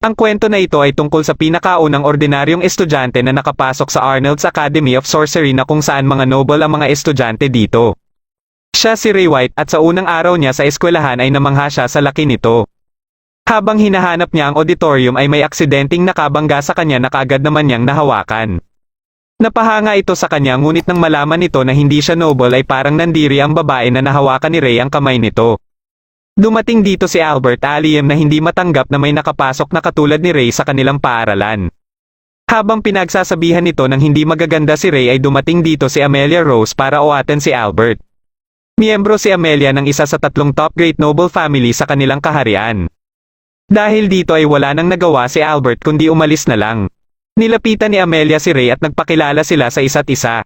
Ang kwento na ito ay tungkol sa pinakaunang ordinaryong estudyante na nakapasok sa Arnold's Academy of Sorcery na kung saan mga noble ang mga estudyante dito. Siya si Ray White at sa unang araw niya sa eskwelahan ay namangha siya sa laki nito. Habang hinahanap niya ang auditorium ay may aksidenteng nakabangga sa kanya na kaagad naman niyang nahawakan. Napahanga ito sa kanya ngunit nang malaman nito na hindi siya noble ay parang nandiri ang babae na nahawakan ni Ray ang kamay nito. Dumating dito si Albert Aliem na hindi matanggap na may nakapasok na katulad ni Ray sa kanilang paaralan. Habang pinagsasabihan nito ng hindi magaganda si Ray ay dumating dito si Amelia Rose para uwaten si Albert. Miyembro si Amelia ng isa sa 3 top great noble family sa kanilang kaharian. Dahil dito ay wala nang nagawa si Albert kundi umalis na lang. Nilapitan ni Amelia si Ray at nagpakilala sila sa isa't isa.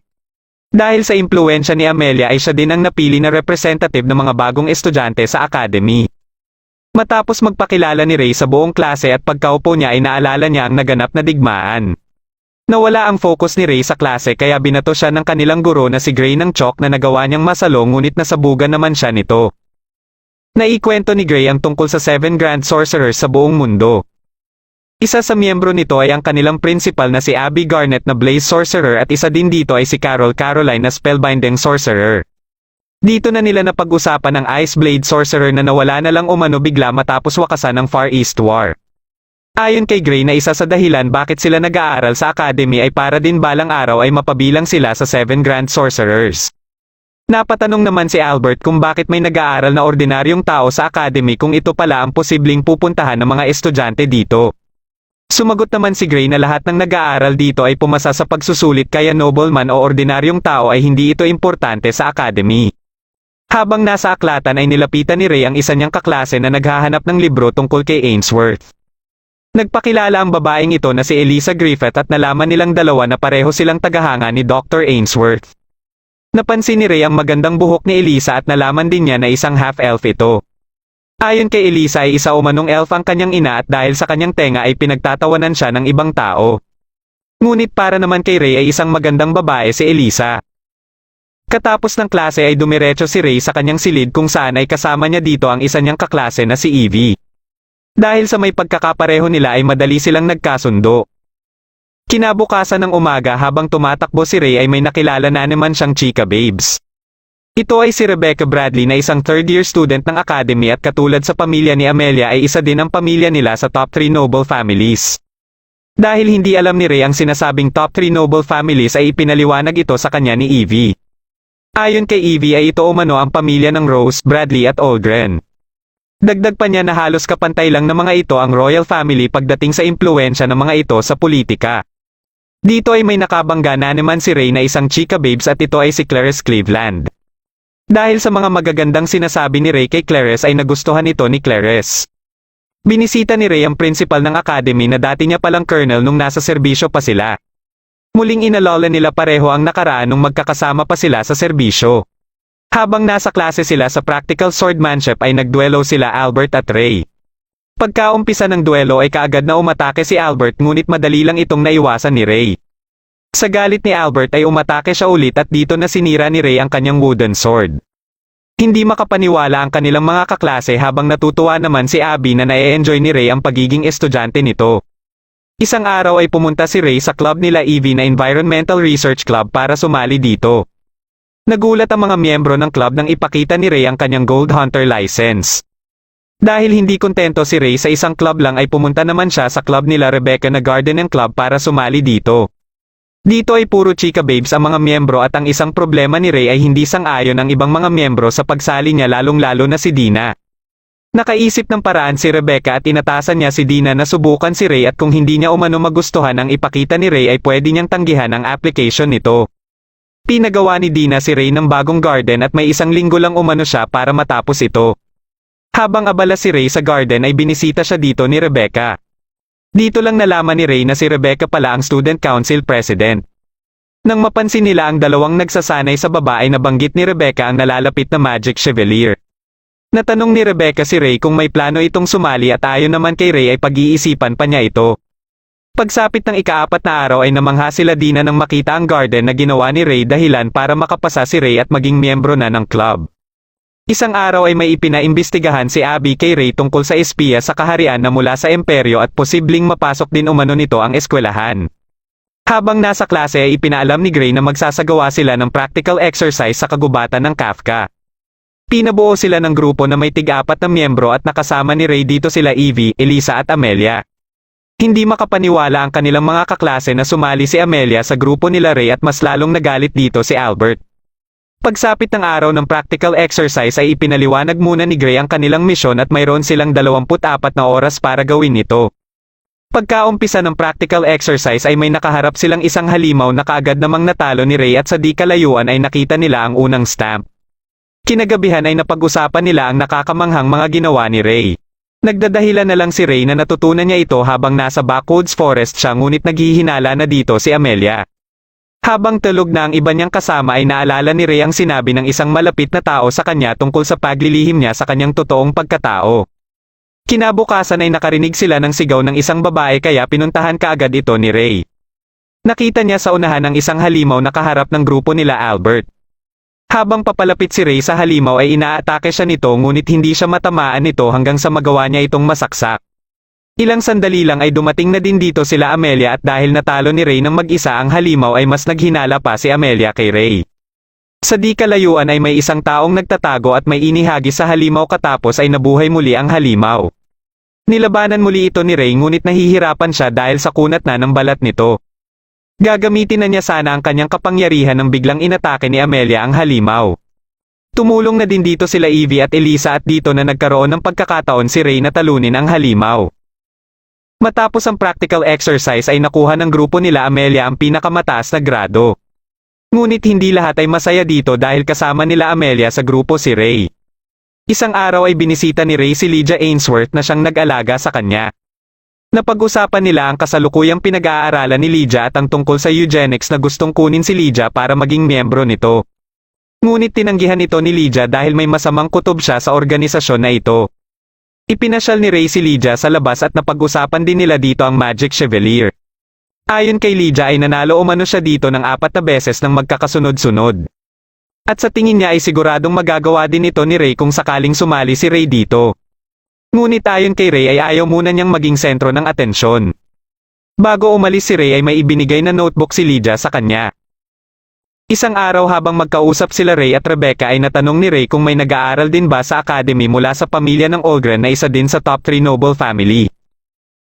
Dahil sa impluwensya ni Amelia ay siya din ang napili na representative ng mga bagong estudyante sa academy. Matapos magpakilala ni Ray sa buong klase at pagkaupo niya ay naalala niya ang naganap na digmaan. Nawala ang focus ni Ray sa klase kaya binato siya ng kanilang guro na si Gray ng chalk na nagawa niyang masalo ngunit nasabugan naman siya nito. Naikwento ni Gray ang tungkol sa 7 Grand Sorcerers sa buong mundo. Isa sa miyembro nito ay ang kanilang principal na si Abby Garnet na Blaze Sorcerer at isa din dito ay si Carol Caroline na Spellbinding Sorcerer. Dito na nila napag-usapan ang Ice Blade Sorcerer na nawala na lang umano bigla matapos wakasan ng Far East War. Ayon kay Gray na isa sa dahilan bakit sila nag-aaral sa academy ay para din balang araw ay mapabilang sila sa 7 Grand Sorcerers. Napatanong naman si Albert kung bakit may nag-aaral na ordinaryong tao sa academy kung ito pala ang posibleng pupuntahan ng mga estudyante dito. Sumagot naman si Gray na lahat ng nag-aaral dito ay pumasa sa pagsusulit kaya nobleman o ordinaryong tao ay hindi ito importante sa academy. Habang nasa aklatan ay nilapitan ni Ray ang isa niyang kaklase na naghahanap ng libro tungkol kay Ainsworth. Nagpakilala ang babaeng ito na si Eliza Griffith at nalaman nilang dalawa na pareho silang tagahanga ni Dr. Ainsworth. Napansin ni Ray ang magandang buhok ni Eliza at nalaman din niya na isang half-elf ito. Ayon kay Eliza ay isa umanong elf ang kanyang ina at dahil sa kanyang tenga ay pinagtatawanan siya ng ibang tao. Ngunit para naman kay Ray ay isang magandang babae si Eliza. Katapos ng klase ay dumiretso si Ray sa kanyang silid kung saan ay kasama niya dito ang isa niyang kaklase na si Evie. Dahil sa may pagkakapareho nila ay madali silang nagkasundo. Kinabukasan ng umaga habang tumatakbo si Ray ay may nakilala na naman siyang chika babes. Ito ay si Rebecca Bradley na isang third-year student ng academy at katulad sa pamilya ni Amelia ay isa din ang pamilya nila sa top 3 noble families. Dahil hindi alam ni Ray ang sinasabing top 3 noble families ay ipinaliwanag ito sa kanya ni Evie. Ayon kay Evie ay ito umano ang pamilya ng Rose, Bradley at Aldrin. Dagdag pa niya na halos kapantay lang ng mga ito ang royal family pagdating sa impluwensya ng mga ito sa politika. Dito ay may nakabangga na naman si Ray na isang chika babes at ito ay si Clarice Cleveland. Dahil sa mga magagandang sinasabi ni Ray kay Clarice ay nagustuhan ito ni Clarice. Binisita ni Ray ang principal ng academy na dati niya palang colonel nung nasa serbisyo pa sila. Muling inalala nila pareho ang nakaraan nung magkakasama pa sila sa serbisyo. Habang nasa klase sila sa practical swordmanship ay nagduelo sila Albert at Ray. Pagkaumpisa ng duelo ay kaagad na umatake si Albert ngunit madali lang itong naiwasan ni Ray. Sa galit ni Albert ay umatake siya ulit at dito na sinira ni Ray ang kanyang wooden sword. Hindi makapaniwala ang kanilang mga kaklase habang natutuwa naman si Abby na na-enjoy ni Ray ang pagiging estudyante nito. Isang araw ay pumunta si Ray sa club nila Evie na Environmental Research Club para sumali dito. Nagulat ang mga miyembro ng club nang ipakita ni Ray ang kanyang Gold Hunter license. Dahil hindi kontento si Ray sa isang club lang ay pumunta naman siya sa club nila Rebecca na Garden and Club para sumali dito. Dito ay puro chika babes ang mga miyembro at ang isang problema ni Ray ay hindi sang-ayon ang ibang mga miyembro sa pagsali niya lalong-lalo na si Dina. Nakaisip ng paraan si Rebecca at inatasan niya si Dina na subukan si Ray at kung hindi niya umano magustuhan ang ipakita ni Ray ay pwede niyang tanggihan ang application nito. Pinagawa ni Dina si Ray ng bagong garden at may 1 linggo lang umano siya para matapos ito. Habang abala si Ray sa garden ay binisita siya dito ni Rebecca. Dito lang nalaman ni Ray na si Rebecca pala ang student council president. Nang mapansin nila ang dalawang nagsasanay sa baba ay nabanggit ni Rebecca ang nalalapit na Magic Chevalier. Natanong ni Rebecca si Ray kung may plano itong sumali at ayon naman kay Ray ay pag-iisipan pa niya ito. Pagsapit ng ika-4 na araw ay namangha sila Dina nang makita ang garden na ginawa ni Ray dahilan para makapasa si Ray at maging miyembro na ng club. Isang araw ay may ipinaimbestigahan si Abby kay Ray tungkol sa espiya sa kaharian na mula sa imperyo at posibleng mapasok din umano nito ang eskwelahan. Habang nasa klase ay ipinaalam ni Gray na magsasagawa sila ng practical exercise sa kagubatan ng Kafka. Pinabuo sila ng grupo na may tig-apat na miyembro at nakasama ni Ray dito sila Evie, Elisa at Amelia. Hindi makapaniwala ang kanilang mga kaklase na sumali si Amelia sa grupo nila Ray at mas lalong nagalit dito si Albert. Pagsapit ng araw ng practical exercise ay ipinaliwanag muna ni Gray ang kanilang misyon at mayroon silang 24 na oras para gawin ito. Pagkaumpisa ng practical exercise ay may nakaharap silang isang halimaw na kaagad namang natalo ni Ray at sa di kalayuan ay nakita nila ang unang stamp. Kinagabihan ay napag-usapan nila ang nakakamanghang mga ginawa ni Ray. Nagdadahilan na lang si Ray na natutunan niya ito habang nasa backwoods forest siya ngunit naghihinala na dito si Amelia. Habang tulog na ang iba niyang kasama ay naalala ni Ray ang sinabi ng isang malapit na tao sa kanya tungkol sa paglilihim niya sa kanyang totoong pagkatao. Kinabukasan ay nakarinig sila ng sigaw ng isang babae kaya pinuntahan kaagad ito ni Ray. Nakita niya sa unahan ang isang halimaw na kaharap ng grupo nila Albert. Habang papalapit si Ray sa halimaw ay inaatake siya nito ngunit hindi siya matamaan nito hanggang sa magawa niya itong masaksak. Ilang sandali lang ay dumating na din dito sila Amelia at dahil natalo ni Ray ng mag-isa ang halimaw ay mas naghinala pa si Amelia kay Ray. Sa di kalayuan ay may isang taong nagtatago at may inihagis sa halimaw katapos ay nabuhay muli ang halimaw. Nilabanan muli ito ni Ray ngunit nahihirapan siya dahil sa kunat na ng balat nito. Gagamitin na niya sana ang kanyang kapangyarihan nang biglang inatake ni Amelia ang halimaw. Tumulong na din dito sila Evie at Elisa at dito na nagkaroon ng pagkakataon si Ray na talunin ang halimaw. Matapos ang practical exercise ay nakuha ng grupo nila Amelia ang pinakamataas na grado. Ngunit hindi lahat ay masaya dito dahil kasama nila Amelia sa grupo si Ray. Isang araw ay binisita ni Ray si Lydia Ainsworth na siyang nag-alaga sa kanya. Napag-usapan nila ang kasalukuyang pinag-aaralan ni Lydia at ang tungkol sa eugenics na gustong kunin si Lydia para maging miyembro nito. Ngunit tinanggihan ito ni Lydia dahil may masamang kutob siya sa organisasyon na ito. Ipinasyal ni Ray si Lydia sa labas at napag-usapan din nila dito ang Magic Chevalier. Ayon kay Lydia ay nanalo umano siya dito ng 4 na beses ng magkakasunod-sunod. At sa tingin niya ay siguradong magagawa din ito ni Ray kung sakaling sumali si Ray dito. Ngunit ayon kay Ray ay ayaw muna niyang maging sentro ng atensyon. Bago umalis si Ray ay may ibinigay na notebook si Lydia sa kanya. Isang araw habang magkausap sila Ray at Rebecca ay natanong ni Ray kung may nag-aaral din ba sa academy mula sa pamilya ng Olgren na isa din sa top 3 noble family.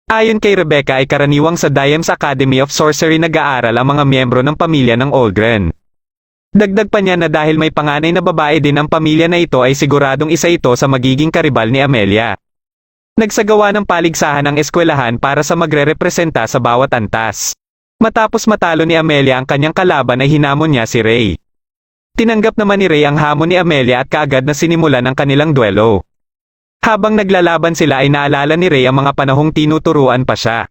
Ayon kay Rebecca ay karaniwang sa Diem's Academy of Sorcery nag-aaral ang mga miyembro ng pamilya ng Olgren. Dagdag pa niya na dahil may panganay na babae din ang pamilya na ito ay siguradong isa ito sa magiging karibal ni Amelia. Nagsagawa ng paligsahan ang eskwelahan para sa magre-representa sa bawat antas. Matapos matalo ni Amelia ang kanyang kalaban ay hinamon niya si Ray. Tinanggap naman ni Ray ang hamon ni Amelia at kaagad na sinimulan ang kanilang duelo. Habang naglalaban sila ay naalala ni Ray ang mga panahong tinuturuan pa siya.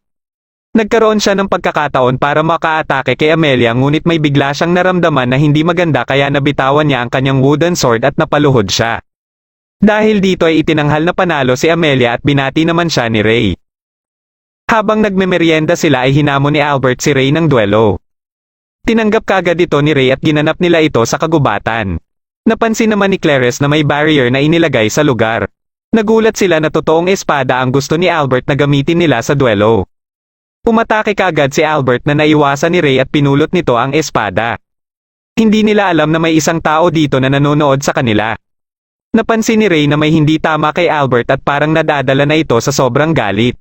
Nagkaroon siya ng pagkakataon para makaatake kay Amelia ngunit may bigla siyang naramdaman na hindi maganda kaya nabitawan niya ang kanyang wooden sword at napaluhod siya. Dahil dito ay itinanghal na panalo si Amelia at binati naman siya ni Ray. Habang nagmemeryenda sila ay hinamon ni Albert si Ray ng duelo. Tinanggap kaagad ito ni Ray at ginanap nila ito sa kagubatan. Napansin naman ni Clarice na may barrier na inilagay sa lugar. Nagulat sila na totoong espada ang gusto ni Albert na gamitin nila sa duelo. Umatake kaagad si Albert na naiwasan ni Ray at pinulot nito ang espada. Hindi nila alam na may isang tao dito na nanonood sa kanila. Napansin ni Ray na may hindi tama kay Albert at parang nadadala na ito sa sobrang galit.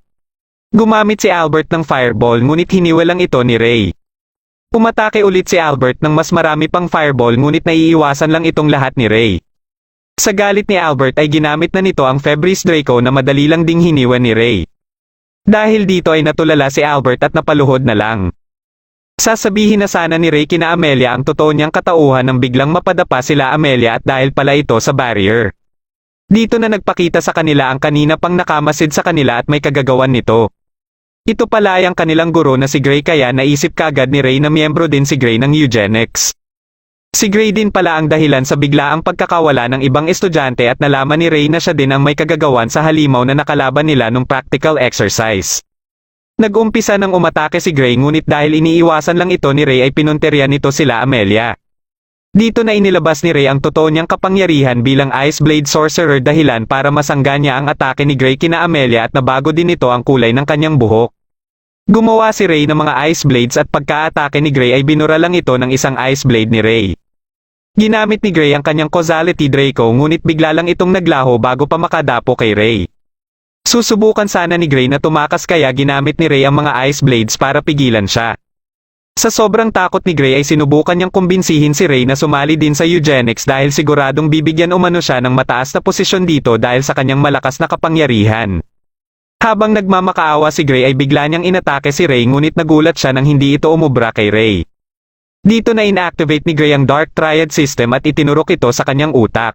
Gumamit si Albert ng fireball ngunit hiniwalang ito ni Ray. Umatake ulit si Albert ng mas marami pang fireball ngunit naiiwasan lang itong lahat ni Ray. Sa galit ni Albert ay ginamit na nito ang Febris Draco na madali lang ding hiniwan ni Ray. Dahil dito ay natulala si Albert at napaluhod na lang. Sasabihin na sana ni Ray kina Amelia ang totoo niyang katauhan nang biglang mapadapa sila Amelia at dahil pala ito sa barrier. Dito na nagpakita sa kanila ang kanina pang nakamasid sa kanila at may kagagawan nito. Ito pala ay ang kanilang guro na si Gray kaya naisip kaagad ni Ray na miyembro din si Gray ng eugenics. Si Gray din pala ang dahilan sa biglaang pagkakawala ng ibang estudyante at nalaman ni Ray na siya din ang may kagagawan sa halimaw na nakalaban nila nung practical exercise. Nag-umpisa ng umatake si Gray ngunit dahil iniiwasan lang ito ni Ray ay pinunterian nito sila Amelia. Dito na inilabas ni Ray ang totoo niyang kapangyarihan bilang Ice Blade Sorcerer dahilan para masangga niya ang atake ni Gray kina Amelia at nabago din ito ang kulay ng kanyang buhok. Gumawa si Ray ng mga Ice Blades at pagka-atake ni Gray ay binura lang ito ng isang Ice Blade ni Ray. Ginamit ni Gray ang kanyang Causality Draco ngunit bigla lang itong naglaho bago pa makadapo kay Ray. Susubukan sana ni Gray na tumakas kaya ginamit ni Ray ang mga Ice Blades para pigilan siya. Sa sobrang takot ni Gray ay sinubukan niyang kumbinsihin si Ray na sumali din sa eugenics dahil siguradong bibigyan umano siya ng mataas na posisyon dito dahil sa kanyang malakas na kapangyarihan. Habang nagmamakaawa si Gray ay bigla niyang inatake si Ray ngunit nagulat siya nang hindi ito umubra kay Ray. Dito na inactivate ni Gray ang Dark Triad System at itinurok ito sa kanyang utak.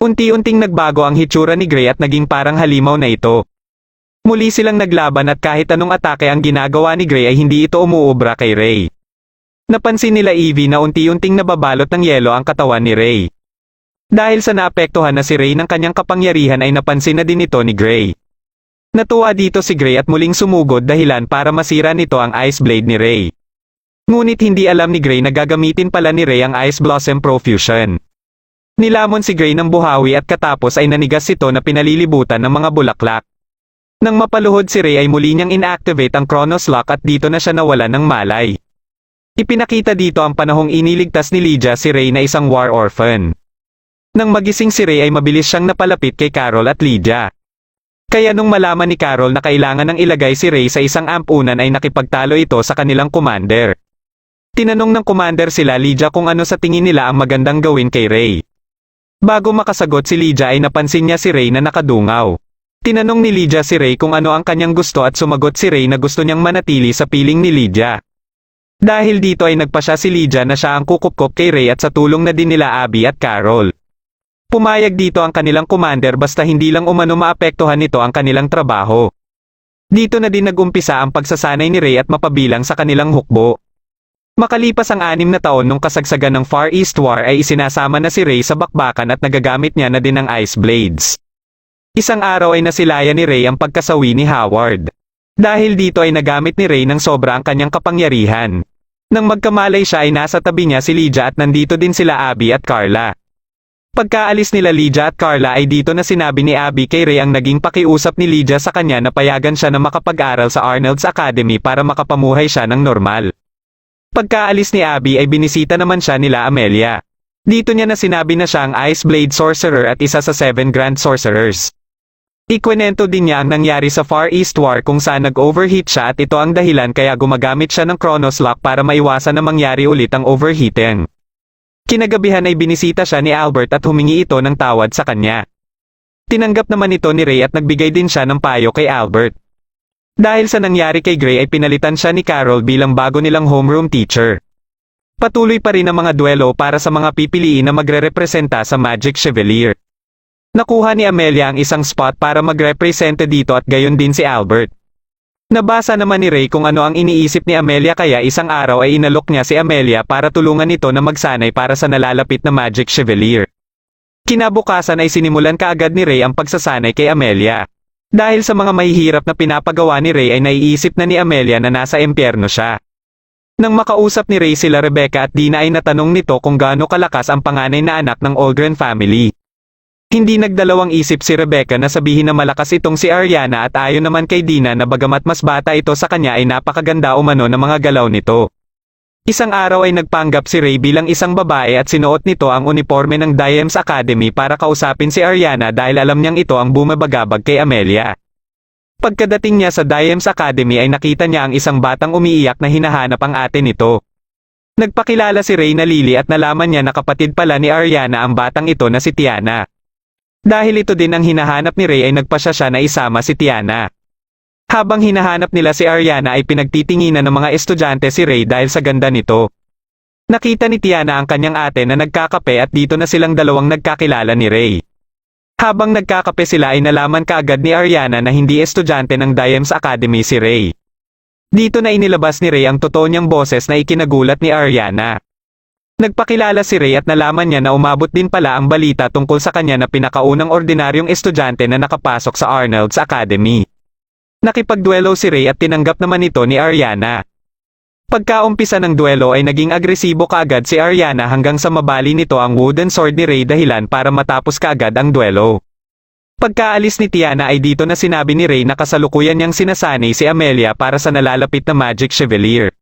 Unti-unting nagbago ang hitsura ni Gray at naging parang halimaw na ito. Muli silang naglaban at kahit anong atake ang ginagawa ni Gray ay hindi ito umuubra kay Ray. Napansin nila Evie na unti-unting nababalot ng yelo ang katawan ni Ray. Dahil sa naapektuhan na si Ray ng kanyang kapangyarihan ay napansin na din ito ni Gray. Natuwa dito si Gray at muling sumugod dahilan para masira nito ang Ice Blade ni Ray. Ngunit hindi alam ni Gray na gagamitin pala ni Ray ang Ice Blossom Profusion. Nilamon si Gray ng buhawi at katapos ay nanigas ito na pinalilibutan ng mga bulaklak. Nang mapaluhod si Ray ay muli niyang inactivate ang Chronos Lock at dito na siya nawalan ng malay. Ipinakita dito ang panahong iniligtas ni Lydia si Ray na isang war orphan. Nang magising si Ray ay mabilis siyang napalapit kay Carol at Lydia. Kaya nung malaman ni Carol na kailangan ng ilagay si Ray sa isang ampunan ay nakipagtalo ito sa kanilang commander. Tinanong ng commander sila Lydia kung ano sa tingin nila ang magandang gawin kay Ray. Bago makasagot si Lydia ay napansin niya si Ray na nakadungaw. Tinanong ni Lydia si Ray kung ano ang kanyang gusto at sumagot si Ray na gusto niyang manatili sa piling ni Lydia. Dahil dito ay nagpasya si Lydia na siya ang kukupkop kay Ray at sa tulong na din nila Abby at Carol. Pumayag dito ang kanilang commander basta hindi lang umano maapektuhan nito ang kanilang trabaho. Dito na din nagumpisa ang pagsasanay ni Ray at mapabilang sa kanilang hukbo. Makalipas ang 6 na taon nung kasagsagan ng Far East War ay isinasama na si Ray sa bakbakan at nagagamit niya na din ng Ice Blades. Isang araw ay nasilayan ni Ray ang pagkasawi ni Howard. Dahil dito ay nagamit ni Ray ng sobra ang kanyang kapangyarihan. Nang magkamalay siya ay nasa tabi niya si Lydia at nandito din sila Abby at Carla. Pagkaalis nila Lydia at Carla ay dito na sinabi ni Abby kay Ray ang naging pakiusap ni Lydia sa kanya na payagan siya na makapag-aral sa Arnold's Academy para makapamuhay siya ng normal. Pagkaalis ni Abby ay binisita naman siya nila Amelia. Dito niya na sinabi na siya ang Ice Blade Sorcerer at isa sa 7 Grand Sorcerers. Ikwento din niya ang nangyari sa Far East War kung saan nag-overheat siya at ito ang dahilan kaya gumagamit siya ng Chronos Lock para maiwasan na mangyari ulit ang overheating. Kinagabihan ay binisita siya ni Albert at humingi ito ng tawad sa kanya. Tinanggap naman ito ni Ray at nagbigay din siya ng payo kay Albert. Dahil sa nangyari kay Gray ay pinalitan siya ni Carol bilang bago nilang homeroom teacher. Patuloy pa rin ang mga duelo para sa mga pipiliin na magre-representa sa Magic Chevalier. Nakuha ni Amelia ang isang spot para magrepresente dito at gayon din si Albert. Nabasa naman ni Ray kung ano ang iniisip ni Amelia kaya isang araw ay inalok niya si Amelia para tulungan ito na magsanay para sa nalalapit na Magic Chevalier. Kinabukasan ay sinimulan kaagad ni Ray ang pagsasanay kay Amelia. Dahil sa mga mahihirap na pinapagawa ni Ray ay naiisip na ni Amelia na nasa impyerno siya. Nang makausap ni Ray sila Rebecca at Dina ay natanong nito kung gaano kalakas ang panganay na anak ng Olgren family. Hindi nagdalawang isip si Rebecca na sabihin na malakas itong si Ariana at ayon naman kay Dina na bagamat mas bata ito sa kanya ay napakaganda umano ng mga galaw nito. Isang araw ay nagpanggap si Ray bilang isang babae at sinuot nito ang uniforme ng Diamonds Academy para kausapin si Ariana dahil alam niyang ito ang bumabagabag kay Amelia. Pagkadating niya sa Diamonds Academy ay nakita niya ang isang batang umiiyak na hinahanap ang ate nito. Nagpakilala si Ray na Lily at nalaman niya na kapatid pala ni Ariana ang batang ito na si Tiana. Dahil ito din ang hinahanap ni Ray ay nagpasya siya na isama si Tiana. Habang hinahanap nila si Ariana ay pinagtitinginan ng mga estudyante si Ray dahil sa ganda nito. Nakita ni Tiana ang kanyang ate na nagkakape at dito na silang dalawang nagkakilala ni Ray. Habang nagkakape sila ay nalaman kaagad ni Ariana na hindi estudyante ng Diamonds Academy si Ray. Dito na inilabas ni Ray ang totoo niyang boses na ikinagulat ni Ariana. Nagpakilala si Ray at nalaman niya na umabot din pala ang balita tungkol sa kanya na pinakaunang ordinaryong estudyante na nakapasok sa Arnold's Academy. Nakipagduelo si Ray at tinanggap naman ito ni Ariana. Pagkaumpisa ng duelo ay naging agresibo kaagad si Ariana hanggang sa mabali nito ang wooden sword ni Ray dahilan para matapos kaagad ang duelo. Pagkaalis ni Tiana ay dito na sinabi ni Ray na kasalukuyan niyang sinasanay si Amelia para sa nalalapit na Magic Chevalier.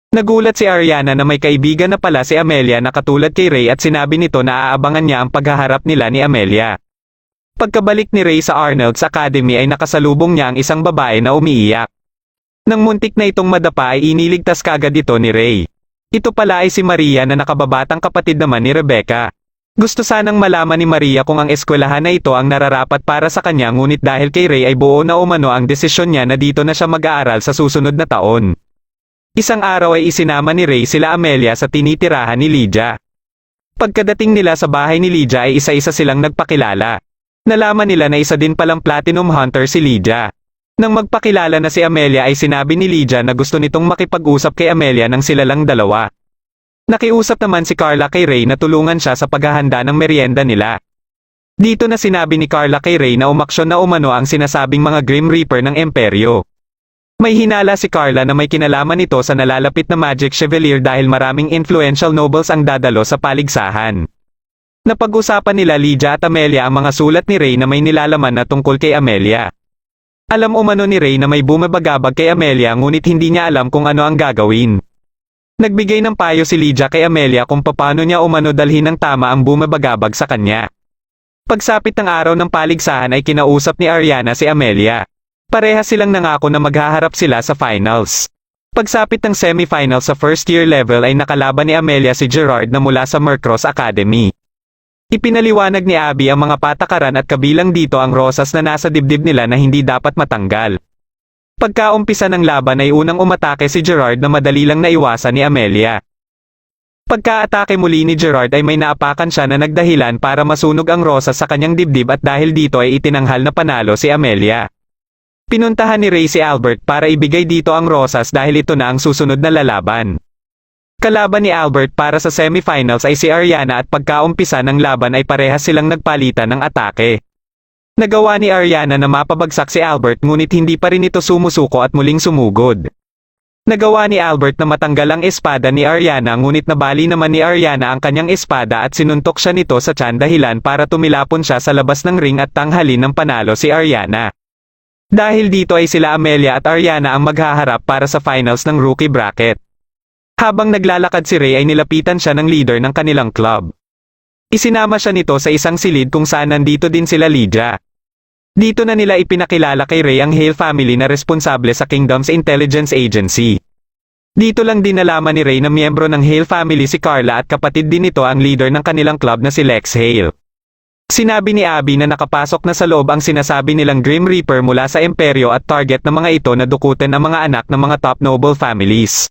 Nagulat si Ariana na may kaibigan na pala si Amelia na katulad kay Ray at sinabi nito na aabangan niya ang paghaharap nila ni Amelia. Pagkabalik ni Ray sa Arnold's Academy ay nakasalubong niya ang isang babae na umiiyak. Nang muntik na itong madapa ay iniligtas kaagad ito ni Ray. Ito pala ay si Maria na nakababatang kapatid naman ni Rebecca. Gusto sanang malaman ni Maria kung ang eskwelahan na ito ang nararapat para sa kanya ngunit dahil kay Ray ay buo na umano ang desisyon niya na dito na siya mag-aaral sa susunod na taon. Isang araw ay isinama ni Ray sila Amelia sa tinitirahan ni Lydia. Pagkadating nila sa bahay ni Lydia ay isa-isa silang nagpakilala. Nalaman nila na isa din palang platinum hunter si Lydia. Nang magpakilala na si Amelia ay sinabi ni Lydia na gusto nitong makipag-usap kay Amelia nang sila lang dalawa. Nakiusap naman si Carla kay Ray na tulungan siya sa paghahanda ng merienda nila. Dito na sinabi ni Carla kay Ray na umaksyon na umano ang sinasabing mga Grim Reaper ng Imperyo. May hinala si Carla na may kinalaman ito sa nalalapit na Magic Chevalier dahil maraming influential nobles ang dadalo sa paligsahan. Napag-usapan nila Lydia at Amelia ang mga sulat ni Ray na may nilalaman na tungkol kay Amelia. Alam umano ni Ray na may bumabagabag kay Amelia ngunit hindi niya alam kung ano ang gagawin. Nagbigay ng payo si Lydia kay Amelia kung paano niya umano dalhin ng tama ang bumabagabag sa kanya. Pagsapit ng araw ng paligsahan ay kinausap ni Ariana si Amelia. Parehas silang nangako na maghaharap sila sa finals. Pagsapit ng semifinal sa first year level ay nakalaban ni Amelia si Gerard na mula sa Mercross Academy. Ipinaliwanag ni Abby ang mga patakaran at kabilang dito ang rosas na nasa dibdib nila na hindi dapat matanggal. Pagkaumpisa ng laban ay unang umatake si Gerard na madali lang naiwasan ni Amelia. Pagkaatake muli ni Gerard ay may naapakan siya na nagdahilan para masunog ang rosas sa kanyang dibdib at dahil dito ay itinanghal na panalo si Amelia. Pinuntahan ni Ray si Albert para ibigay dito ang rosas dahil ito na ang susunod na lalaban. Kalaban ni Albert para sa semifinals ay si Ariana at pagkaumpisa ng laban ay parehas silang nagpalitan ng atake. Nagawa ni Ariana na mapabagsak si Albert ngunit hindi pa rin ito sumusuko at muling sumugod. Nagawa ni Albert na matanggal ang espada ni Ariana ngunit nabali naman ni Ariana ang kanyang espada at sinuntok siya nito sa tiyan dahilan para tumilapon siya sa labas ng ring at tanghalin ng panalo si Ariana. Dahil dito ay sila Amelia at Ariana ang maghaharap para sa finals ng rookie bracket. Habang naglalakad si Ray ay nilapitan siya ng leader ng kanilang club. Isinama siya nito sa isang silid kung saan nandito din sila Lydia. Dito na nila ipinakilala kay Ray ang Hale family na responsable sa Kingdom's Intelligence Agency. Dito lang din nalaman ni Ray na miyembro ng Hale family si Carla at kapatid din nito ang leader ng kanilang club na si Lex Hale. Sinabi ni Abby na nakapasok na sa loob ang sinasabi nilang Grim Reaper mula sa Imperyo at target ng mga ito na dukutin ang mga anak ng mga top noble families.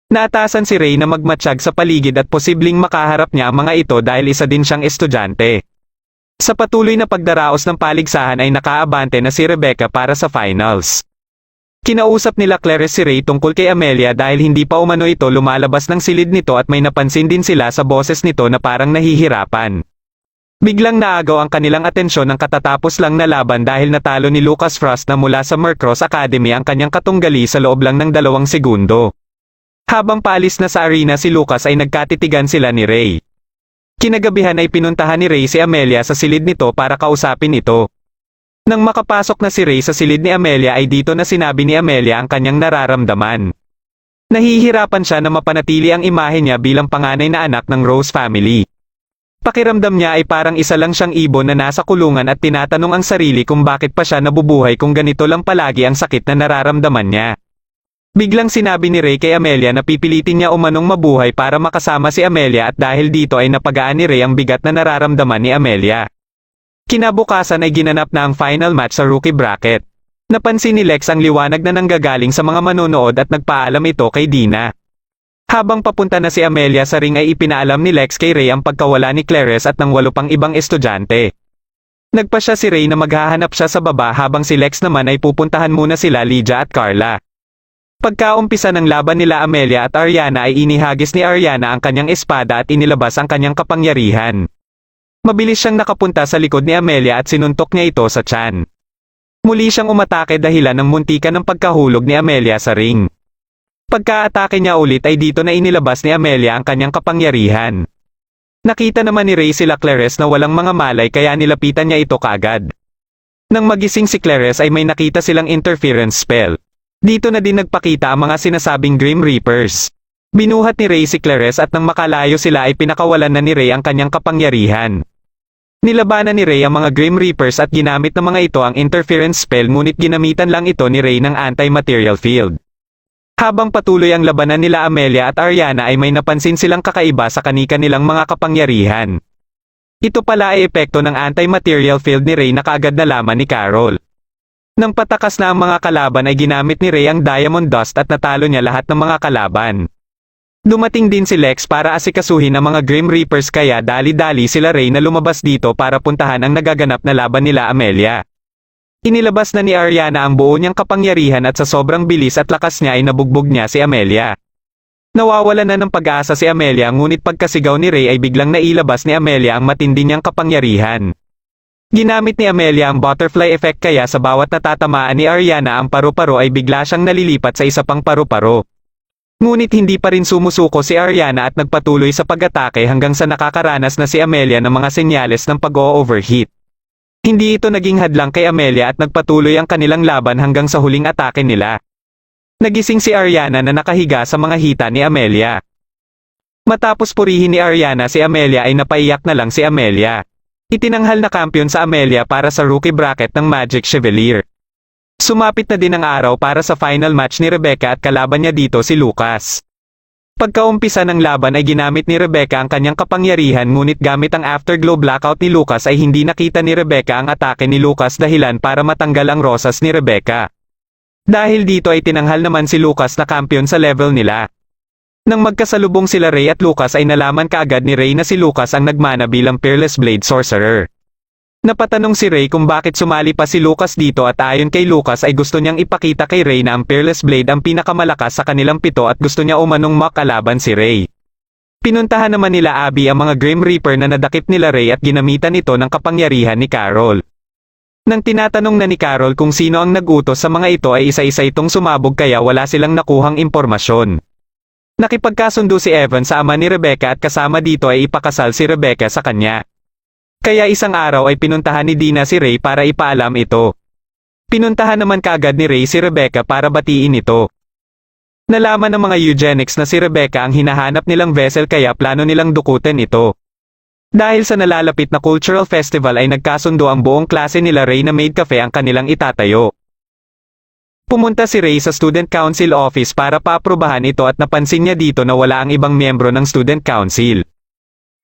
Naatasan si Ray na magmatsyag sa paligid at posibleng makaharap niya ang mga ito dahil isa din siyang estudyante. Sa patuloy na pagdaraos ng paligsahan ay nakaabante na si Rebecca para sa finals. Kinausap nila Clarice si Ray tungkol kay Amelia dahil hindi pa umano ito lumalabas ng silid nito at may napansin din sila sa boses nito na parang nahihirapan. Biglang naagaw ang kanilang atensyon ng katatapos lang na laban dahil natalo ni Lucas Frost na mula sa Mercross Academy ang kanyang katunggali sa loob lang ng 2 segundo. Habang paalis na sa arena si Lucas ay nagkatitigan sila ni Ray. Kinagabihan ay pinuntahan ni Ray si Amelia sa silid nito para kausapin ito. Nang makapasok na si Ray sa silid ni Amelia ay dito na sinabi ni Amelia ang kanyang nararamdaman. Nahihirapan siya na mapanatili ang imahe niya bilang panganay na anak ng Rose family. Pakiramdam niya ay parang isa lang siyang ibon na nasa kulungan at tinatanong ang sarili kung bakit pa siya nabubuhay kung ganito lang palagi ang sakit na nararamdaman niya. Biglang sinabi ni Ray kay Amelia na pipilitin niya umanong mabuhay para makasama si Amelia at dahil dito ay napagaan ni Ray ang bigat na nararamdaman ni Amelia. Kinabukasan ay ginanap na ang final match sa rookie bracket. Napansin ni Lex ang liwanag na nanggagaling sa mga manonood at nagpaalam ito kay Dina. Habang papunta na si Amelia sa ring ay ipinaalam ni Lex kay Ray ang pagkawala ni Clarice at ng 8 pang ibang estudyante. Nagpasya si Ray na maghahanap siya sa baba habang si Lex naman ay pupuntahan muna sila Lydia at Carla. Pagkaumpisa ng laban nila Amelia at Ariana ay inihagis ni Ariana ang kanyang espada at inilabas ang kanyang kapangyarihan. Mabilis siyang nakapunta sa likod ni Amelia at sinuntok niya ito sa tiyan. Muli siyang umatake dahilan ng muntikan ng pagkahulog ni Amelia sa ring. Pagka-atake niya ulit ay dito na inilabas ni Amelia ang kanyang kapangyarihan. Nakita naman ni Ray sila Clarice na walang mga malay kaya nilapitan niya ito kaagad. Nang magising si Clarice ay may nakita silang interference spell. Dito na din nagpakita ang mga sinasabing Grim Reapers. Binuhat ni Ray si Clarice at nang makalayo sila ay pinakawalan na ni Ray ang kanyang kapangyarihan. Nilabanan ni Ray ang mga Grim Reapers at ginamit ng mga ito ang interference spell ngunit ginamitan lang ito ni Ray ng anti-material field. Habang patuloy ang labanan nila Amelia at Ariana ay may napansin silang kakaiba sa kanika nilang mga kapangyarihan. Ito pala ay epekto ng anti-material field ni Ray na kaagad nalaman ni Carol. Nang patakas na ang mga kalaban ay ginamit ni Ray ang Diamond Dust at natalo niya lahat ng mga kalaban. Dumating din si Lex para asikasuhin ang mga Grim Reapers kaya dali-dali sila Ray na lumabas dito para puntahan ang nagaganap na laban nila Amelia. Inilabas na ni Ariana ang buo niyang kapangyarihan at sa sobrang bilis at lakas niya ay nabugbog niya si Amelia. Nawawalan na ng pag-asa si Amelia ngunit pagkasigaw ni Ray ay biglang nailabas ni Amelia ang matindi niyang kapangyarihan. Ginamit ni Amelia ang butterfly effect kaya sa bawat natatamaan ni Ariana ang paru-paro ay bigla siyang nalilipat sa isa pang paru-paro. Ngunit hindi pa rin sumusuko si Ariana at nagpatuloy sa pag-atake hanggang sa nakakaranas na si Amelia ng mga senyales ng pag-o-overheat. Hindi ito naging hadlang kay Amelia at nagpatuloy ang kanilang laban hanggang sa huling atake nila. Nagising si Ariana na nakahiga sa mga hita ni Amelia. Matapos purihin ni Ariana si Amelia ay napaiyak na lang si Amelia. Itinanghal na kampiyon sa Amelia para sa rookie bracket ng Magic Chevalier. Sumapit na din ang araw para sa final match ni Rebecca at kalaban niya dito si Lucas. Pagkaumpisa ng laban ay ginamit ni Rebecca ang kanyang kapangyarihan ngunit gamit ang afterglow blackout ni Lucas ay hindi nakita ni Rebecca ang atake ni Lucas dahilan para matanggal ang rosas ni Rebecca. Dahil dito ay tinanghal naman si Lucas na kampiyon sa level nila. Nang magkasalubong sila Ray at Lucas ay nalaman kaagad ni Ray na si Lucas ang nagmana bilang Peerless Blade Sorcerer. Napatanong si Ray kung bakit sumali pa si Lucas dito at ayon kay Lucas ay gusto niyang ipakita kay Ray na ang Peerless Blade ang pinakamalakas sa kanilang pito at gusto niya umanong makalaban si Ray. Pinuntahan naman nila Abby ang mga Grim Reaper na nadakip nila Ray at ginamitan ito ng kapangyarihan ni Carol. Nang tinatanong na ni Carol kung sino ang nag-utos sa mga ito ay isa-isa itong sumabog kaya wala silang nakuhang impormasyon. Nakipagkasundo si Evan sa ama ni Rebecca at kasama dito ay ipakasal si Rebecca sa kanya. Kaya isang araw ay pinuntahan ni Dina si Ray para ipaalam ito. Pinuntahan naman kaagad ni Ray si Rebecca para batiin ito. Nalaman ng mga eugenics na si Rebecca ang hinahanap nilang vessel kaya plano nilang dukutin ito. Dahil sa nalalapit na cultural festival ay nagkasundo ang buong klase nila Ray na maid cafe ang kanilang itatayo. Pumunta si Ray sa Student Council office para paaprubahan ito at napansin niya dito na wala ang ibang miyembro ng Student Council.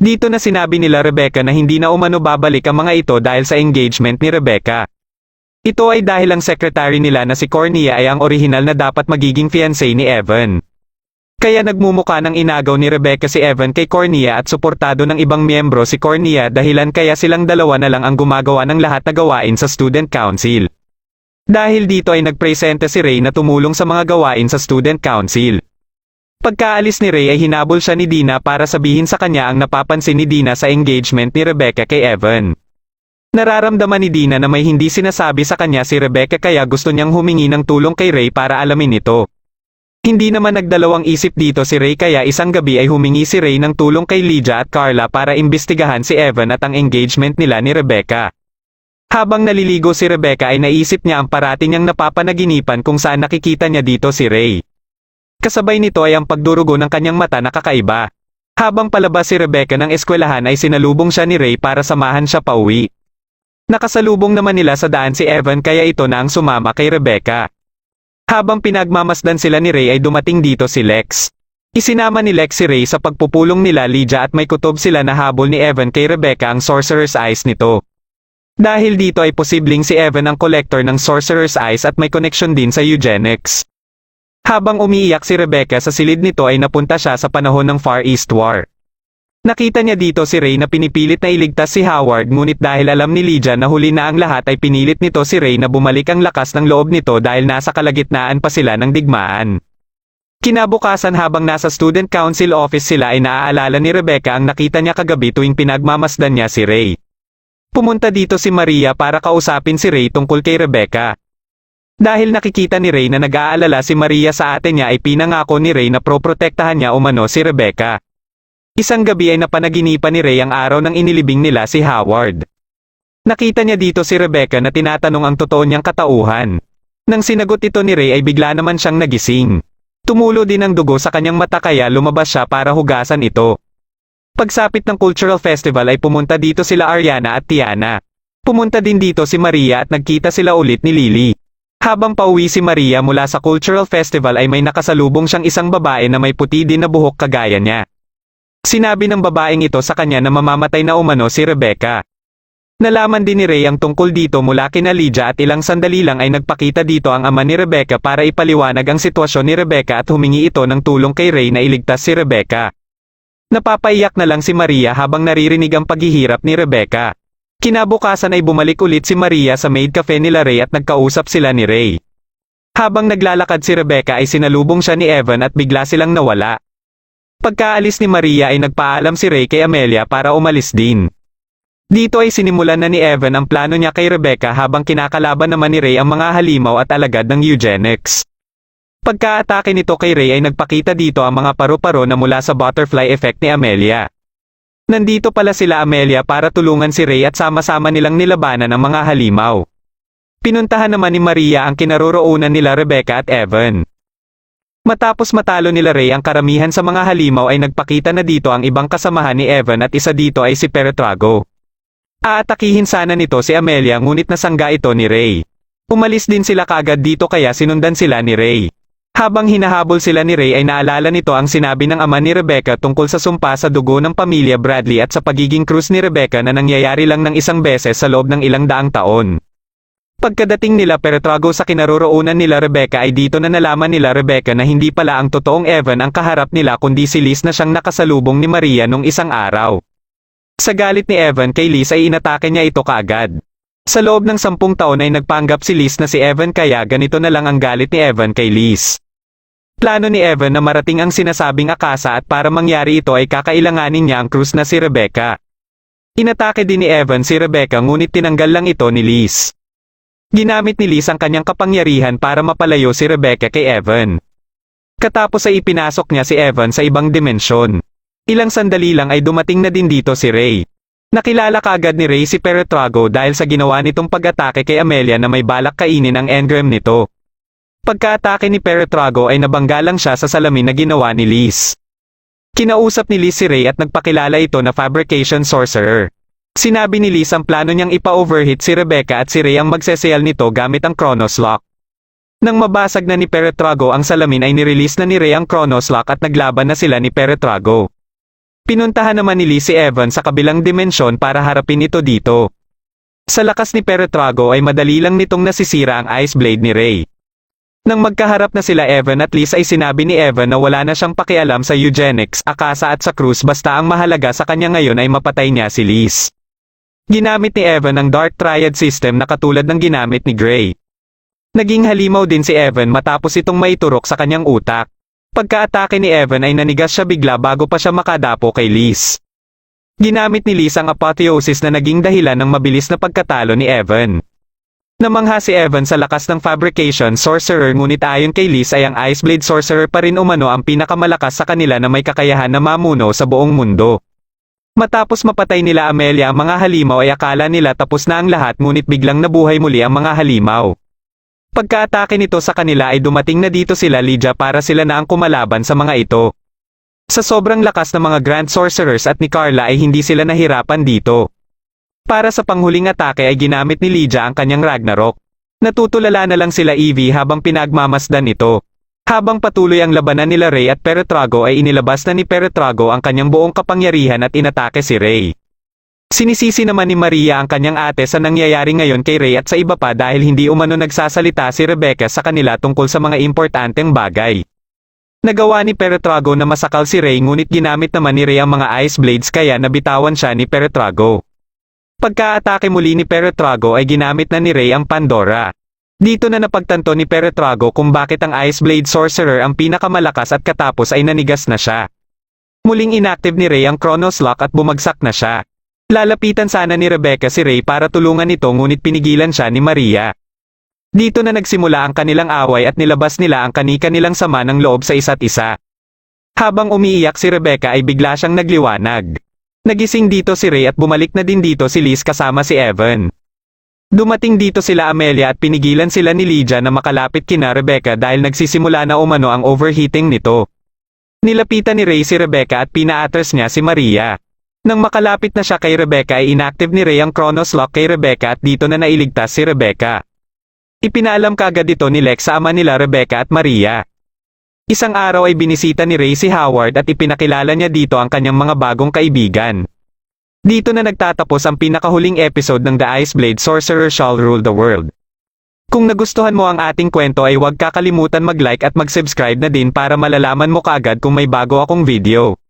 Dito na sinabi nila Rebecca na hindi na umano babalik ang mga ito dahil sa engagement ni Rebecca. Ito ay dahil ang secretary nila na si Cornea ay ang orihinal na dapat magiging fiancé ni Evan. Kaya nagmumuka ng inagaw ni Rebecca si Evan kay Cornea at suportado ng ibang miyembro si Cornea dahilan kaya silang dalawa na lang ang gumagawa ng lahat na gawain sa Student Council. Dahil dito ay nagpresente si Ray na tumulong sa mga gawain sa Student Council. Pagkaalis ni Ray ay hinabol siya ni Dina para sabihin sa kanya ang napapansin ni Dina sa engagement ni Rebecca kay Evan. Nararamdaman ni Dina na may hindi sinasabi sa kanya si Rebecca kaya gusto niyang humingi ng tulong kay Ray para alamin ito. Hindi naman nagdalawang isip dito si Ray kaya isang gabi ay humingi si Ray ng tulong kay Lydia at Carla para imbestigahan si Evan at ang engagement nila ni Rebecca. Habang naliligo si Rebecca ay naisip niya ang parati niyang napapanaginipan kung saan nakikita niya dito si Ray. Kasabay nito ay ang pagdurugo ng kanyang mata na kakaiba. Habang palabas si Rebecca ng eskwelahan ay sinalubong siya ni Ray para samahan siya pauwi. Nakasalubong naman nila sa daan si Evan kaya ito na ang sumama kay Rebecca. Habang pinagmamasdan sila ni Ray ay dumating dito si Lex. Isinama ni Lex si Ray sa pagpupulong nila Lydia at may kutob sila na habol ni Evan kay Rebecca ang Sorcerer's Eyes nito. Dahil dito ay posibleng si Evan ang collector ng Sorcerer's Eyes at may connection din sa eugenics. Habang umiiyak si Rebecca sa silid nito ay napunta siya sa panahon ng Far East War. Nakita niya dito si Ray na pinipilit na iligtas si Howard ngunit dahil alam ni Lydia na huli na ang lahat ay pinilit nito si Ray na bumalik ang lakas ng loob nito dahil nasa kalagitnaan pa sila ng digmaan. Kinabukasan habang nasa Student Council office sila ay naaalala ni Rebecca ang nakita niya kagabi tuwing pinagmamasdan niya si Ray. Pumunta dito si Maria para kausapin si Ray tungkol kay Rebecca. Dahil nakikita ni Ray na nag-aalala si Maria sa ate niya ay pinangako ni Ray na proprotektahan niya umano si Rebecca. Isang gabi ay napanaginipan ni Ray ang araw ng inilibing nila si Howard. Nakita niya dito si Rebecca na tinatanong ang totoo niyang katauhan. Nang sinagot ito ni Ray ay bigla naman siyang nagising. Tumulo din ang dugo sa kanyang mata kaya lumabas siya para hugasan ito. Pagsapit ng cultural festival ay pumunta dito sila Ariana at Tiana. Pumunta din dito si Maria at nagkita sila ulit ni Lily. Habang pauwi si Maria mula sa cultural festival ay may nakasalubong siyang isang babae na may puti din na buhok kagaya niya. Sinabi ng babaeng ito sa kanya na mamamatay na umano si Rebecca. Nalaman din ni Ray ang tungkol dito mula kina Lydia at ilang sandali lang ay nagpakita dito ang ama ni Rebecca para ipaliwanag ang sitwasyon ni Rebecca at humingi ito ng tulong kay Ray na iligtas si Rebecca. Napapaiyak na lang si Maria habang naririnig ang paghihirap ni Rebecca. Kinabukasan ay bumalik ulit si Maria sa maid cafe nila Ray at nagkausap sila ni Ray. Habang naglalakad si Rebecca ay sinalubong siya ni Evan at bigla silang nawala. Pagkaalis ni Maria ay nagpaalam si Ray kay Amelia para umalis din. Dito ay sinimulan na ni Evan ang plano niya kay Rebecca habang kinakalaban naman ni Ray ang mga halimaw at alagad ng eugenics. Pagka-atake nito kay Ray ay nagpakita dito ang mga paru-paro na mula sa butterfly effect ni Amelia. Nandito pala sila Amelia para tulungan si Ray at sama-sama nilang nilabanan ang mga halimaw. Pinuntahan naman ni Maria ang kinaroroonan nila Rebecca at Evan. Matapos matalo nila Ray ang karamihan sa mga halimaw ay nagpakita na dito ang ibang kasamahan ni Evan at isa dito ay si Peretrago. Aatakihin sana nito si Amelia ngunit nasangga ito ni Ray. Umalis din sila kaagad dito kaya sinundan sila ni Ray. Habang hinahabol sila ni Ray ay naalala nito ang sinabi ng ama ni Rebecca tungkol sa sumpa sa dugo ng pamilya Bradley at sa pagiging krus ni Rebecca na nangyayari lang ng isang beses sa loob ng ilang daang taon. Pagkadating nila Peretrago sa kinaroroonan nila Rebecca ay dito na nalaman nila Rebecca na hindi pala ang totoong Evan ang kaharap nila kundi si Liz na siyang nakasalubong ni Maria nung isang araw. Sa galit ni Evan kay Liz ay inatake niya ito kaagad. Sa loob ng 10 taon ay nagpanggap si Liz na si Evan kaya ganito na lang ang galit ni Evan kay Liz. Plano ni Evan na marating ang sinasabing akasa at para mangyari ito ay kakailanganin niya ang krus na si Rebecca. Inatake din ni Evan si Rebecca ngunit tinanggal lang ito ni Liz. Ginamit ni Liz ang kanyang kapangyarihan para mapalayo si Rebecca kay Evan. Katapos ay ipinasok niya si Evan sa ibang dimensyon. Ilang sandali lang ay dumating na din dito si Ray. Nakilala kaagad ni Ray si Peretrago dahil sa ginawa nitong pag-atake kay Amelia na may balak kainin ang engram nito. Pagka-atake ni Peretrago ay nabangga lang siya sa salamin na ginawa ni Liz. Kinausap ni Liz si Ray at nagpakilala ito na fabrication sorcerer. Sinabi ni Liz ang plano niyang ipa-overheat si Rebecca at si Ray ang magsesayal nito gamit ang Chronos Lock. Nang mabasag na ni Peretrago ang salamin ay nirelease na ni Ray ang Chronos Lock at naglaban na sila ni Peretrago. Pinuntahan naman ni Liz si Evan sa kabilang dimensyon para harapin ito dito. Sa lakas ni Peretrago ay madali lang nitong nasisira ang Ice Blade ni Ray. Nang magkaharap na sila Evan at Liz ay sinabi ni Evan na wala na siyang pakialam sa eugenics, akasa at sa krus basta ang mahalaga sa kanya ngayon ay mapatay niya si Liz. Ginamit ni Evan ang Dark Triad system na katulad ng ginamit ni Gray. Naging halimaw din si Evan matapos itong maiturok sa kanyang utak. Pagka-atake ni Evan ay nanigas siya bigla bago pa siya makadapo kay Liz. Ginamit ni Liz ang apotheosis na naging dahilan ng mabilis na pagkatalo ni Evan. Namangha si Evan sa lakas ng fabrication sorcerer ngunit ayon kay Liz ay ang Ice Blade sorcerer pa rin umano ang pinakamalakas sa kanila na may kakayahan na mamuno sa buong mundo. Matapos mapatay nila Amelia ang mga halimaw ay akala nila tapos na ang lahat ngunit biglang nabuhay muli ang mga halimaw. Pagka-atake nito sa kanila ay dumating na dito sila Lydia para sila na ang kumalaban sa mga ito. Sa sobrang lakas ng mga Grand Sorcerers at ni Carla ay hindi sila nahirapan dito. Para sa panghuling atake ay ginamit ni Lydia ang kanyang Ragnarok. Natutulala na lang sila Evie habang pinagmamasdan ito. Habang patuloy ang labanan nila Ray at Peretrago ay inilabas na ni Peretrago ang kanyang buong kapangyarihan at inatake si Ray. Sinisisi naman ni Maria ang kanyang ate sa nangyayari ngayon kay Ray at sa iba pa dahil hindi umano nagsasalita si Rebecca sa kanila tungkol sa mga importanteng bagay. Nagawa ni Peretrago na masakal si Ray ngunit ginamit naman ni Ray ang mga Ice Blades kaya nabitawan siya ni Peretrago. Pagka-atake muli ni Peretrago ay ginamit na ni Ray ang Pandora. Dito na napagtanto ni Peretrago kung bakit ang Ice Blade Sorcerer ang pinakamalakas at katapos ay nanigas na siya. Muling inactive ni Ray ang Chronos Lock at bumagsak na siya. Lalapitan sana ni Rebecca si Ray para tulungan ito ngunit pinigilan siya ni Maria. Dito na nagsimula ang kanilang away at nilabas nila ang kani-kanilang sama ng loob sa isa't isa. Habang umiiyak si Rebecca ay bigla siyang nagliwanag. Nagising dito si Ray at bumalik na din dito si Liz kasama si Evan. Dumating dito sila Amelia at pinigilan sila ni Lydia na makalapit kina Rebecca dahil nagsisimula na umano ang overheating nito. Nilapitan ni Ray si Rebecca at pina-atras niya si Maria. Nang makalapit na siya kay Rebecca ay inactive ni Ray ang Chronos Lock kay Rebecca at dito na nailigtas si Rebecca. Ipinaalam kagad ito ni Lex sa ama nila Rebecca at Maria. Isang araw ay binisita ni Ray si Howard at ipinakilala niya dito ang kanyang mga bagong kaibigan. Dito na nagtatapos ang pinakahuling episode ng The Ice Blade Sorcerer Shall Rule the World. Kung nagustuhan mo ang ating kwento ay huwag kakalimutan mag-like at mag-subscribe na din para malalaman mo kaagad kung may bago akong video.